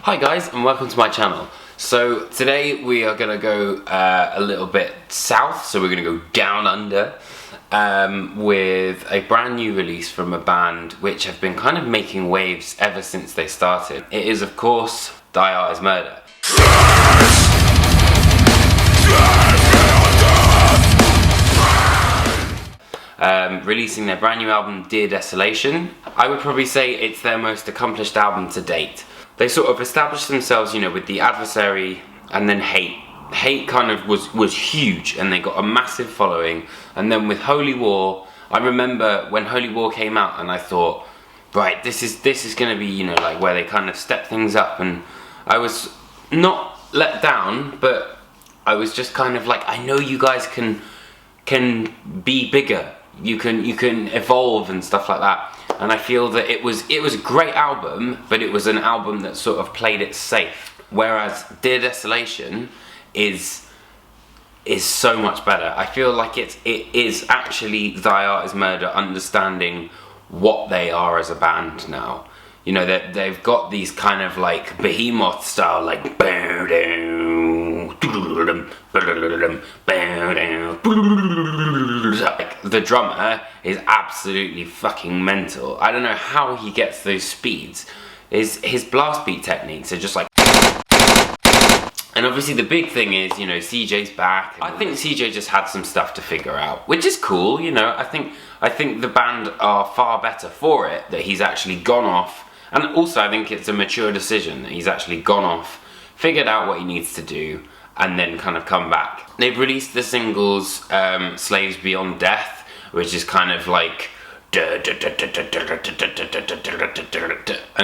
Hi guys, and welcome to my channel. So today we are going to go a little bit south, so we're going to go down under with a brand new release from a band which have been kind of making waves ever since they started. It is of course Die Art is Murder. Releasing their brand new album Dear Desolation. I would probably say it's their most accomplished album to date. They sort of established themselves, you know, with The Adversary and then Hate. Hate kind of was huge and they got a massive following, and then with Holy War, I remember when Holy War came out and I thought, right, this is gonna be, you know, like where they kind of step things up, and I was not let down, but I was just kind of like, I know you guys can be bigger, you can evolve and stuff like that. And I feel that it was a great album, but it was an album that sort of played it safe. Whereas Dear Desolation is so much better. I feel like it is actually Die Art is Murder understanding what they are as a band now. You know, they've got these kind of like behemoth style, like the drummer is absolutely fucking mental. I don't know how he gets those speeds. His blast beat techniques are just like. And obviously the big thing is, you know, CJ's back. I think CJ just had some stuff to figure out, which is cool, you know. I think the band are far better for it, that he's actually gone off. And also I think it's a mature decision that he's actually gone off, figured out what he needs to do, and then kind of come back. They've released the singles Slaves Beyond Death, which is kind of like and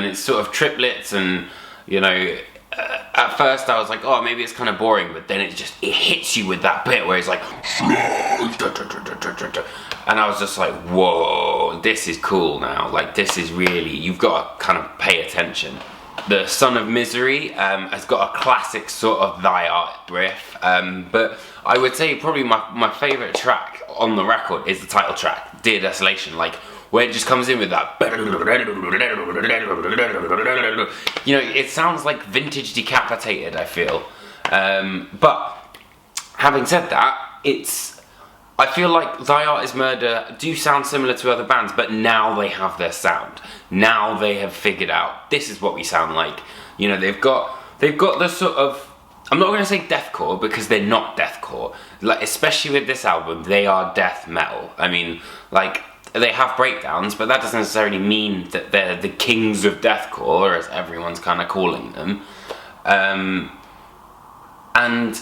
it's sort of triplets, and you know, at first I was like, oh, maybe it's kind of boring, but then it hits you with that bit where it's like, and I was just like, whoa, this is cool now. Like, this is really, you've got to kind of pay attention. The Son of Misery has got a classic sort of Die Art riff, but I would say probably my favourite track on the record is the title track, Dear Desolation, like where it just comes in with that, you know, it sounds like vintage Decapitated, I feel. But having said that, I feel like Die Art is Murder do sound similar to other bands, but now they have their sound. Now they have figured out, this is what we sound like. You know, they've got the sort of, I'm not going to say deathcore because they're not deathcore. Like, especially with this album, they are death metal. I mean, like, they have breakdowns, but that doesn't necessarily mean that they're the kings of deathcore, as everyone's kind of calling them. And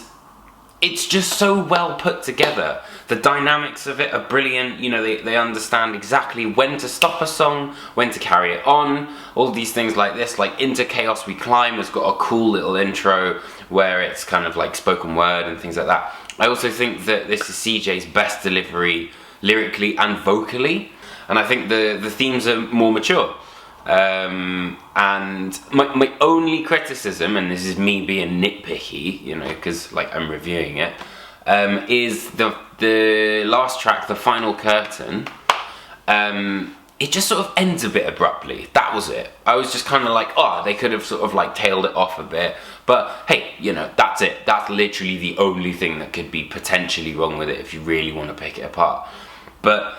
it's just so well put together. The dynamics of it are brilliant. You know, they understand exactly when to stop a song, when to carry it on, all these things like this. Like Into Chaos We Climb has got a cool little intro where it's kind of like spoken word and things like that. I also think that this is CJ's best delivery lyrically and vocally, and I think the themes are more mature. And my only criticism, and this is me being nitpicky, you know, because like I'm reviewing it, is the last track, The Final Curtain. It just sort of ends a bit abruptly. That was it. I was just kind of like, oh, they could have sort of like tailed it off a bit, but hey, you know, that's it. That's literally the only thing that could be potentially wrong with it if you really want to pick it apart. But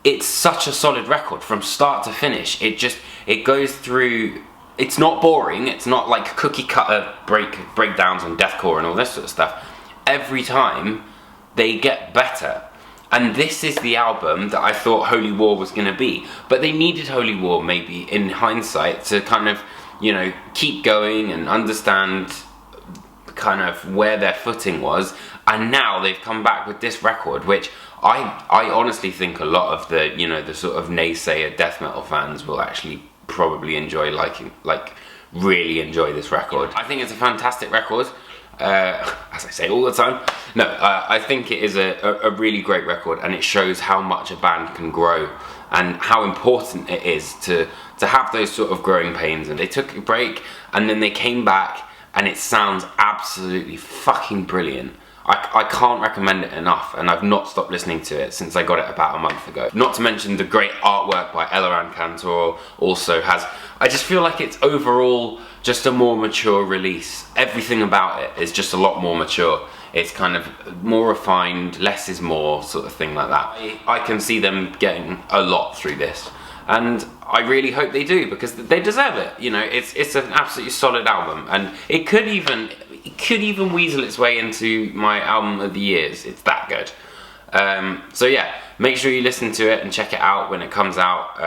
it's such a solid record from start to finish. It goes through, it's not boring, it's not like cookie cutter breakdowns on deathcore and all this sort of stuff. Every time they get better. And this is the album that I thought Holy War was going to be. But they needed Holy War, maybe, in hindsight, to kind of, you know, keep going and understand kind of where their footing was. And now they've come back with this record, which I honestly think a lot of the, you know, the sort of naysayer death metal fans will actually probably enjoy, really enjoy this record. I think it's a fantastic record, as I say all the time. No, I think it is a really great record, and it shows how much a band can grow and how important it is to have those sort of growing pains. And they took a break and then they came back, and it sounds absolutely fucking brilliant. I can't recommend it enough, and I've not stopped listening to it since I got it about a month ago. Not to mention the great artwork by Eleran Kantor also has, I just feel like it's overall just a more mature release. Everything about it is just a lot more mature. It's kind of more refined, less is more sort of thing like that. I can see them getting a lot through this, and I really hope they do, because they deserve it. You know, it's an absolutely solid album, and it could even weasel its way into my album of the years. It's that good. So yeah, make sure you listen to it and check it out when it comes out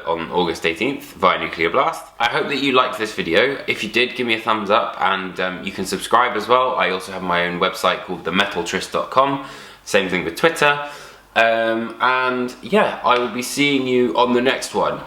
on August 18th via Nuclear Blast. I hope that you liked this video. If you did, give me a thumbs up, and you can subscribe as well. I also have my own website called themetaltrist.com. Same thing with Twitter. And yeah, I will be seeing you on the next one.